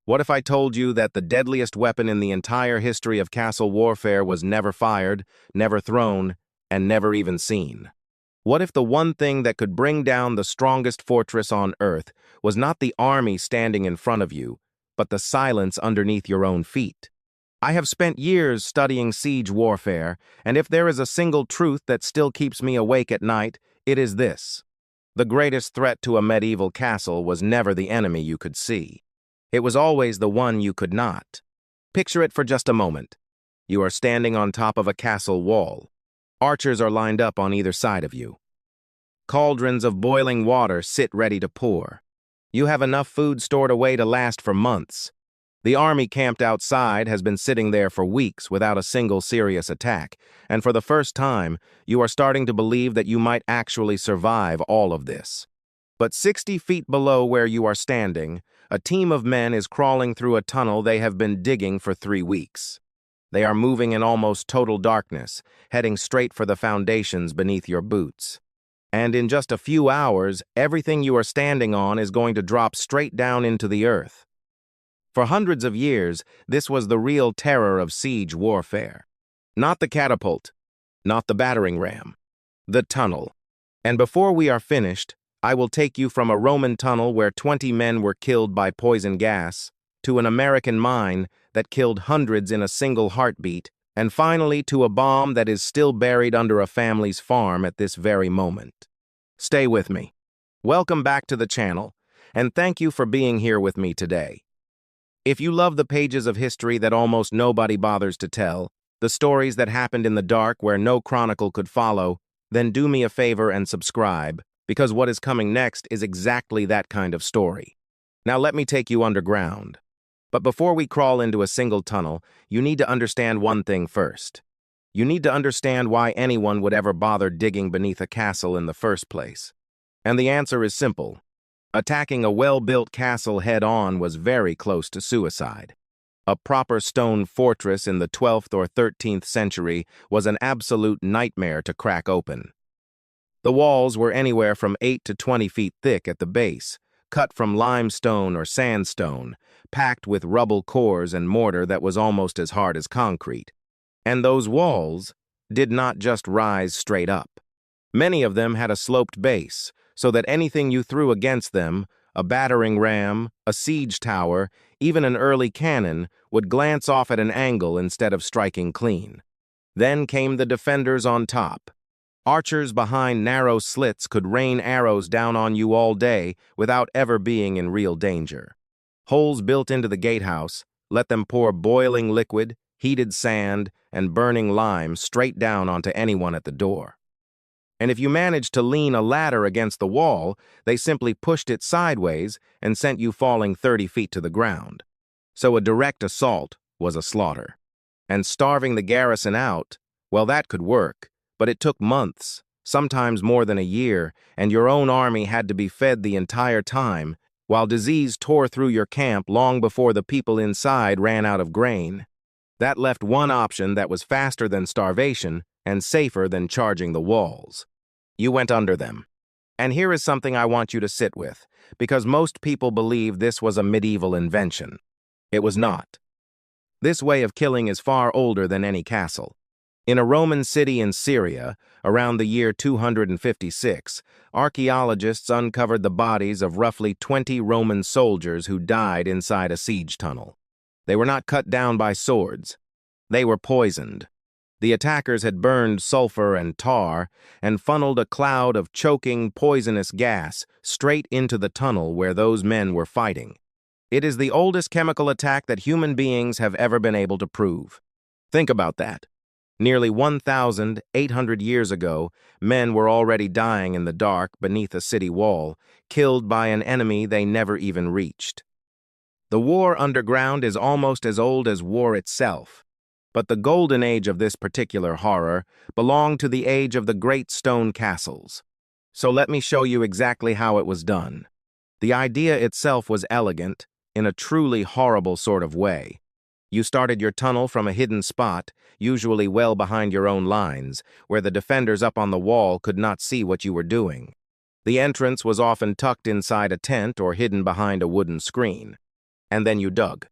What if I told you that the deadliest weapon in the entire history of castle warfare was never fired, never thrown, and never even seen? What if the one thing that could bring down the strongest fortress on Earth was not the army standing in front of you, but the silence underneath your own feet? I have spent years studying siege warfare, and if there is a single truth that still keeps me awake at night, it is this. The greatest threat to a medieval castle was never the enemy you could see. It was always the one you could not. Picture it for just a moment. You are standing on top of a castle wall. Archers are lined up on either side of you. Cauldrons of boiling water sit ready to pour. You have enough food stored away to last for months. The army camped outside has been sitting there for weeks without a single serious attack, and for the first time, you are starting to believe that you might actually survive all of this. But 60 feet below where you are standing, a team of men is crawling through a tunnel they have been digging for 3 weeks. They are moving in almost total darkness, heading straight for the foundations beneath your boots. And in just a few hours, everything you are standing on is going to drop straight down into the earth. For hundreds of years, this was the real terror of siege warfare. Not the catapult, not the battering ram, the tunnel. And before we are finished, I will take you from a Roman tunnel where 20 men were killed by poison gas to an American mine that killed hundreds in a single heartbeat, and finally to a bomb that is still buried under a family's farm at this very moment. Stay with me. Welcome back to the channel, and thank you for being here with me today. If you love the pages of history that almost nobody bothers to tell, the stories that happened in the dark where no chronicle could follow, then do me a favor and subscribe, because what is coming next is exactly that kind of story. Now let me take you underground. But before we crawl into a single tunnel, you need to understand one thing first. You need to understand why anyone would ever bother digging beneath a castle in the first place. And the answer is simple. Attacking a well-built castle head-on was very close to suicide. A proper stone fortress in the 12th or 13th century was an absolute nightmare to crack open. The walls were anywhere from 8 to 20 feet thick at the base, cut from limestone or sandstone, packed with rubble cores and mortar that was almost as hard as concrete. And those walls did not just rise straight up. Many of them had a sloped base, so that anything you threw against them, a battering ram, a siege tower, even an early cannon, would glance off at an angle instead of striking clean. Then came the defenders on top. Archers behind narrow slits could rain arrows down on you all day without ever being in real danger. Holes built into the gatehouse let them pour boiling liquid, heated sand, and burning lime straight down onto anyone at the door. And if you managed to lean a ladder against the wall, they simply pushed it sideways and sent you falling 30 feet to the ground. So a direct assault was a slaughter. And starving the garrison out, well, that could work. But it took months, sometimes more than a year, and your own army had to be fed the entire time, while disease tore through your camp long before the people inside ran out of grain. That left one option that was faster than starvation and safer than charging the walls. You went under them. And here is something I want you to sit with, because most people believe this was a medieval invention. It was not. This way of killing is far older than any castle. In a Roman city in Syria, around the year 256, archaeologists uncovered the bodies of roughly 20 Roman soldiers who died inside a siege tunnel. They were not cut down by swords. They were poisoned. The attackers had burned sulfur and tar and funneled a cloud of choking, poisonous gas straight into the tunnel where those men were fighting. It is the oldest chemical attack that human beings have ever been able to prove. Think about that. Nearly 1,800 years ago, men were already dying in the dark beneath a city wall, killed by an enemy they never even reached. The war underground is almost as old as war itself, but the golden age of this particular horror belonged to the age of the great stone castles. So let me show you exactly how it was done. The idea itself was elegant, in a truly horrible sort of way. You started your tunnel from a hidden spot, usually well behind your own lines, where the defenders up on the wall could not see what you were doing. The entrance was often tucked inside a tent or hidden behind a wooden screen. and then you dug.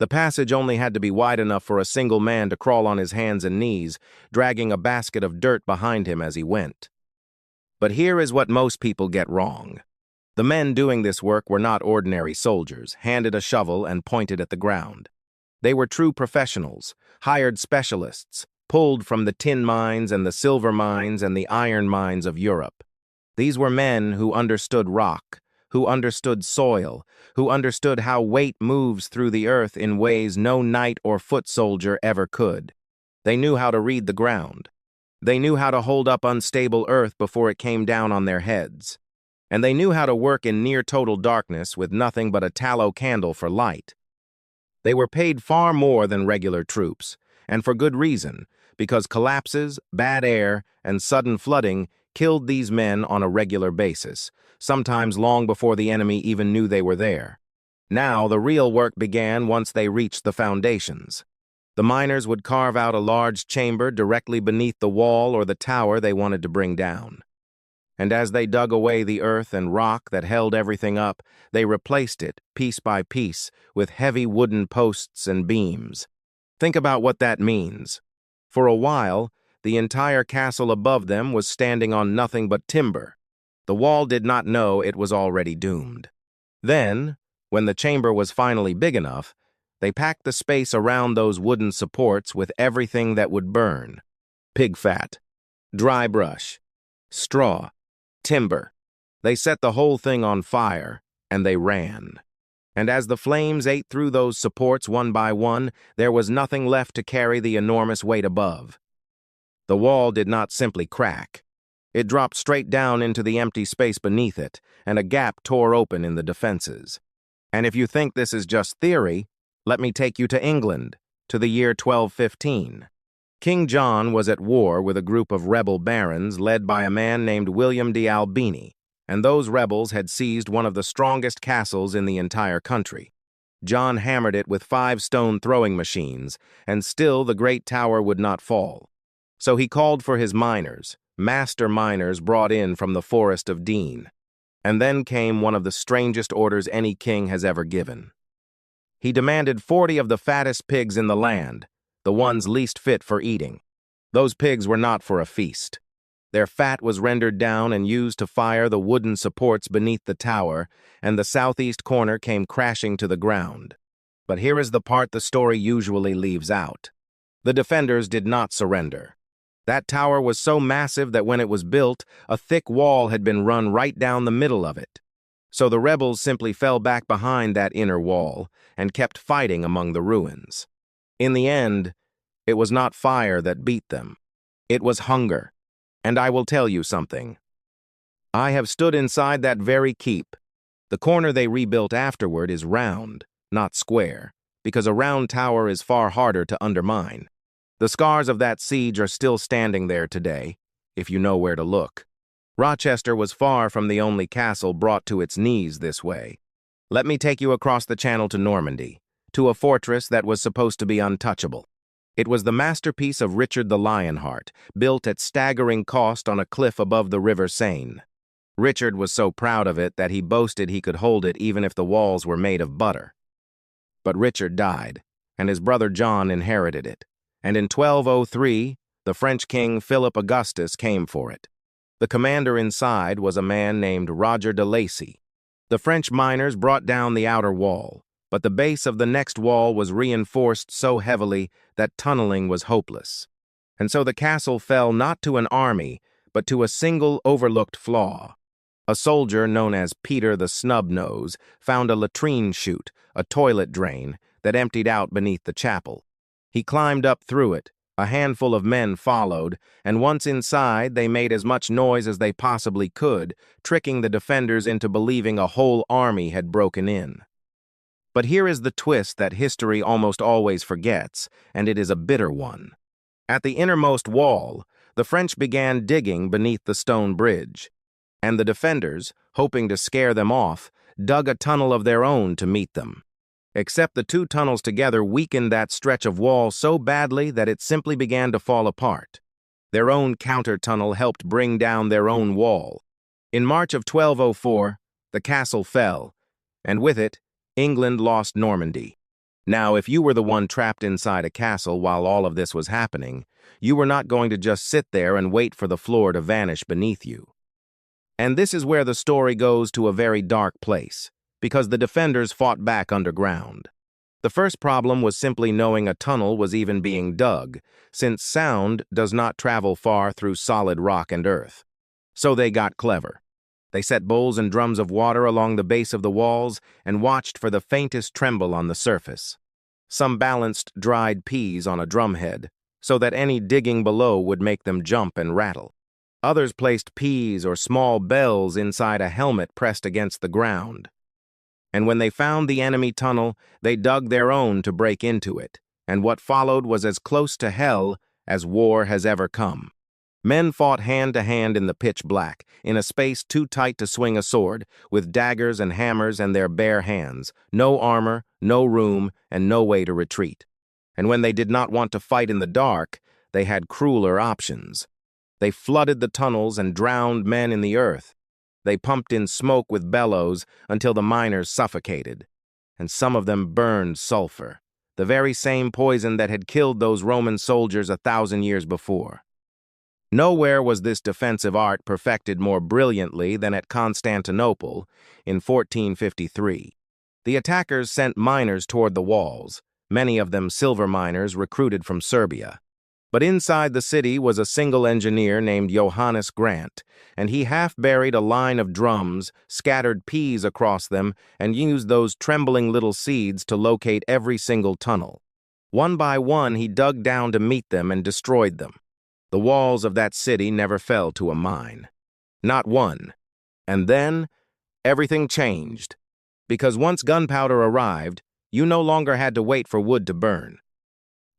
The passage only had to be wide enough for a single man to crawl on his hands and knees, dragging a basket of dirt behind him as he went. But here is what most people get wrong. The men doing this work were not ordinary soldiers, handed a shovel and pointed at the ground. They were true professionals, hired specialists, pulled from the tin mines and the silver mines and the iron mines of Europe. These were men who understood rock, who understood soil, who understood how weight moves through the earth in ways no knight or foot soldier ever could. They knew how to read the ground. They knew how to hold up unstable earth before it came down on their heads. And they knew how to work in near-total darkness with nothing but a tallow candle for light. They were paid far more than regular troops, and for good reason, because collapses, bad air, and sudden flooding killed these men on a regular basis, sometimes long before the enemy even knew they were there. Now, the real work began once they reached the foundations. The miners would carve out a large chamber directly beneath the wall or the tower they wanted to bring down. And as they dug away the earth and rock that held everything up, they replaced it, piece by piece, with heavy wooden posts and beams. Think about what that means. For a while, the entire castle above them was standing on nothing but timber. The wall did not know it was already doomed. Then, when the chamber was finally big enough, they packed the space around those wooden supports with everything that would burn. Pig fat, dry brush, straw, timber. They set the whole thing on fire, and they ran. And as the flames ate through those supports one by one, there was nothing left to carry the enormous weight above. The wall did not simply crack. It dropped straight down into the empty space beneath it, and a gap tore open in the defenses. And if you think this is just theory, let me take you to England, to the year 1215. King John was at war with a group of rebel barons led by a man named William de Albini, and those rebels had seized one of the strongest castles in the entire country. John hammered it with 5 stone throwing machines, and still the great tower would not fall. So he called for his miners, master miners brought in from the Forest of Dean. And then came one of the strangest orders any king has ever given. He demanded 40 of the fattest pigs in the land, the ones least fit for eating. Those pigs were not for a feast. Their fat was rendered down and used to fire the wooden supports beneath the tower, and the southeast corner came crashing to the ground. But here is the part the story usually leaves out. The defenders did not surrender. That tower was so massive that when it was built, a thick wall had been run right down the middle of it. So the rebels simply fell back behind that inner wall and kept fighting among the ruins. In the end, it was not fire that beat them. It was hunger. And I will tell you something. I have stood inside that very keep. The corner they rebuilt afterward is round, not square, because a round tower is far harder to undermine. The scars of that siege are still standing there today, if you know where to look. Rochester was far from the only castle brought to its knees this way. Let me take you across the channel to Normandy, to a fortress that was supposed to be untouchable. It was the masterpiece of Richard the Lionheart, built at staggering cost on a cliff above the River Seine. Richard was so proud of it that he boasted he could hold it even if the walls were made of butter. But Richard died, and his brother John inherited it. And in 1203, the French king Philip Augustus came for it. The commander inside was a man named Roger de Lacy. The French miners brought down the outer wall, but the base of the next wall was reinforced so heavily that tunneling was hopeless. And so the castle fell not to an army, but to a single overlooked flaw. A soldier known as Peter the Snub-Nose found a latrine chute, a toilet drain, that emptied out beneath the chapel. He climbed up through it, a handful of men followed, and once inside they made as much noise as they possibly could, tricking the defenders into believing a whole army had broken in. But here is the twist that history almost always forgets, and it is a bitter one. At the innermost wall, the French began digging beneath the stone bridge, and the defenders, hoping to scare them off, dug a tunnel of their own to meet them. Except the 2 tunnels together weakened that stretch of wall so badly that it simply began to fall apart. Their own counter-tunnel helped bring down their own wall. In March of 1204, the castle fell, and with it, England lost Normandy. Now, if you were the one trapped inside a castle while all of this was happening, you were not going to just sit there and wait for the floor to vanish beneath you. And this is where the story goes to a very dark place, because the defenders fought back underground. The first problem was simply knowing a tunnel was even being dug, since sound does not travel far through solid rock and earth. So they got clever. They set bowls and drums of water along the base of the walls and watched for the faintest tremble on the surface. Some balanced dried peas on a drumhead, so that any digging below would make them jump and rattle. Others placed peas or small bells inside a helmet pressed against the ground. And when they found the enemy tunnel, they dug their own to break into it, and what followed was as close to hell as war has ever come. Men fought hand to hand in the pitch black, in a space too tight to swing a sword, with daggers and hammers and their bare hands, no armor, no room, and no way to retreat. And when they did not want to fight in the dark, they had crueler options. They flooded the tunnels and drowned men in the earth. They pumped in smoke with bellows until the miners suffocated. And some of them burned sulfur, the very same poison that had killed those Roman soldiers 1,000 years before. Nowhere was this defensive art perfected more brilliantly than at Constantinople in 1453. The attackers sent miners toward the walls, many of them silver miners recruited from Serbia. But inside the city was a single engineer named Johannes Grant, and he half-buried a line of drums, scattered peas across them, and used those trembling little seeds to locate every single tunnel. One by one, he dug down to meet them and destroyed them. The walls of that city never fell to a mine. Not one. And then, everything changed. Because once gunpowder arrived, you no longer had to wait for wood to burn.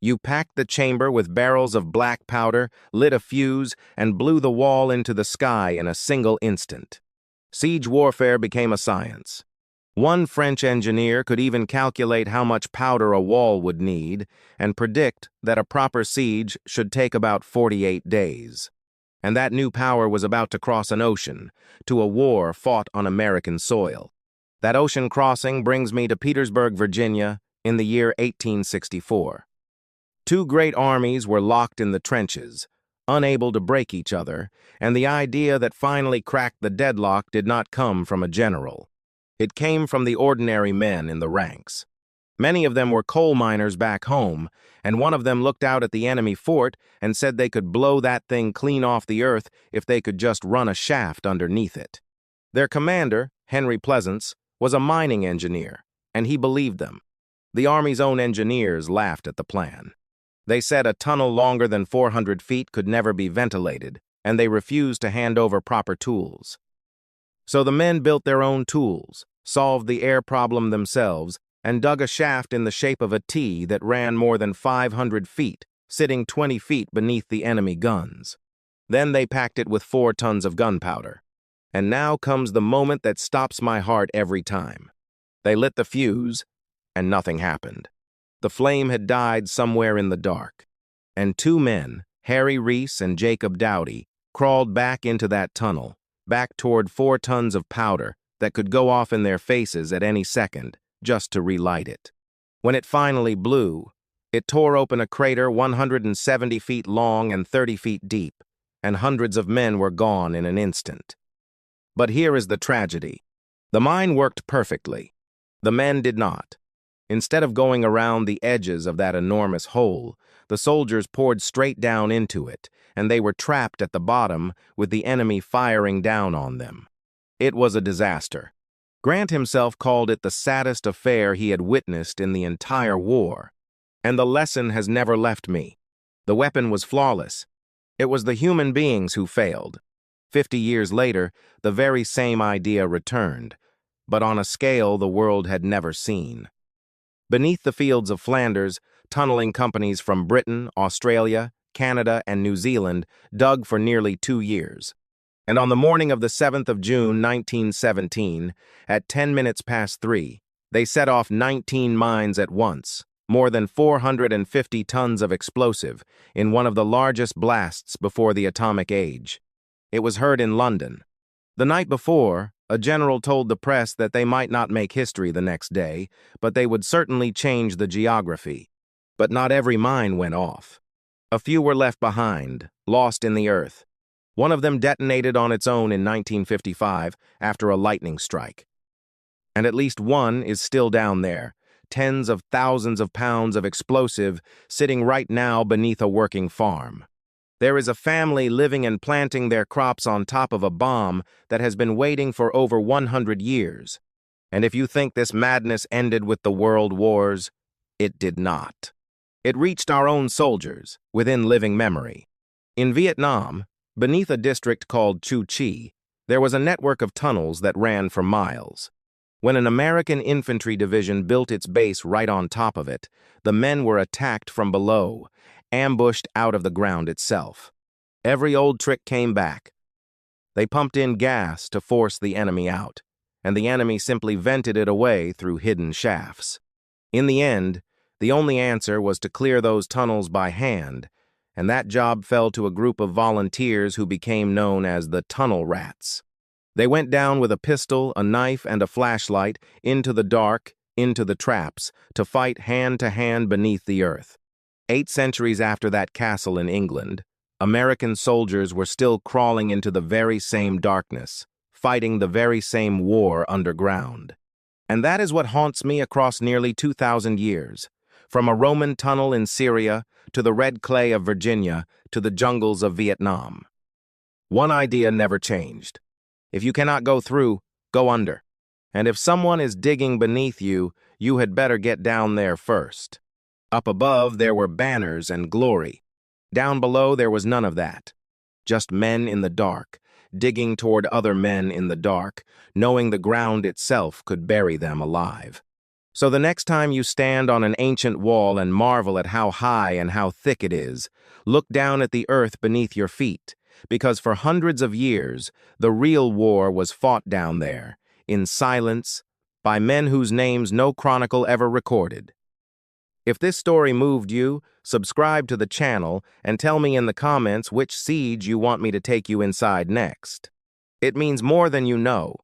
You packed the chamber with barrels of black powder, lit a fuse, and blew the wall into the sky in a single instant. Siege warfare became a science. One French engineer could even calculate how much powder a wall would need and predict that a proper siege should take about 48 days. And that new power was about to cross an ocean, to a war fought on American soil. That ocean crossing brings me to Petersburg, Virginia, in the year 1864. Two great armies were locked in the trenches, unable to break each other, and the idea that finally cracked the deadlock did not come from a general. It came from the ordinary men in the ranks. Many of them were coal miners back home, and one of them looked out at the enemy fort and said they could blow that thing clean off the earth if they could just run a shaft underneath it. Their commander, Henry Pleasants, was a mining engineer, and he believed them. The Army's own engineers laughed at the plan. They said a tunnel longer than 400 feet could never be ventilated, and they refused to hand over proper tools. So the men built their own tools, solved the air problem themselves, and dug a shaft in the shape of a T that ran more than 500 feet, sitting 20 feet beneath the enemy guns. Then they packed it with 4 tons of gunpowder. And now comes the moment that stops my heart every time. They lit the fuse, and nothing happened. The flame had died somewhere in the dark. And 2 men, Harry Reese and Jacob Dowdy, crawled back into that tunnel, back toward 4 tons of powder that could go off in their faces at any second, just to relight it. When it finally blew, it tore open a crater 170 feet long and 30 feet deep, and hundreds of men were gone in an instant. But here is the tragedy. The mine worked perfectly. The men did not. Instead of going around the edges of that enormous hole, the soldiers poured straight down into it, and they were trapped at the bottom with the enemy firing down on them. It was a disaster. Grant himself called it the saddest affair he had witnessed in the entire war. And the lesson has never left me. The weapon was flawless. It was the human beings who failed. 50 years later, the very same idea returned, but on a scale the world had never seen. Beneath the fields of Flanders, tunneling companies from Britain, Australia, Canada, and New Zealand dug for nearly 2 years. And on the morning of the 7th of June, 1917, at 10 minutes past 3, they set off 19 mines at once, more than 450 tons of explosive, in one of the largest blasts before the atomic age. It was heard in London. The night before, A general told the press that they might not make history the next day, but they would certainly change the geography. But not every mine went off. A few were left behind, lost in the earth. One of them detonated on its own in 1955 after a lightning strike. And at least one is still down there, tens of thousands of pounds of explosive sitting right now beneath a working farm. There is a family living and planting their crops on top of a bomb that has been waiting for over 100 years. And if you think this madness ended with the world wars, it did not. It reached our own soldiers, within living memory. In Vietnam, beneath a district called Chu Chi, there was a network of tunnels that ran for miles. When an American infantry division built its base right on top of it, the men were attacked from below, ambushed out of the ground itself. Every old trick came back. They pumped in gas to force the enemy out, and the enemy simply vented it away through hidden shafts. In the end, the only answer was to clear those tunnels by hand, and that job fell to a group of volunteers who became known as the Tunnel Rats. They went down with a pistol, a knife, and a flashlight into the dark, into the traps, to fight hand-to-hand beneath the earth. 8 centuries after that castle in England, American soldiers were still crawling into the very same darkness, fighting the very same war underground. And that is what haunts me across nearly 2,000 years, from a Roman tunnel in Syria to the red clay of Virginia to the jungles of Vietnam. One idea never changed. If you cannot go through, go under. And if someone is digging beneath you, you had better get down there first. Up above, there were banners and glory. Down below, there was none of that. Just men in the dark, digging toward other men in the dark, knowing the ground itself could bury them alive. So the next time you stand on an ancient wall and marvel at how high and how thick it is, look down at the earth beneath your feet, because for hundreds of years, the real war was fought down there, in silence, by men whose names no chronicle ever recorded. If this story moved you, subscribe to the channel and tell me in the comments which siege you want me to take you inside next. It means more than you know.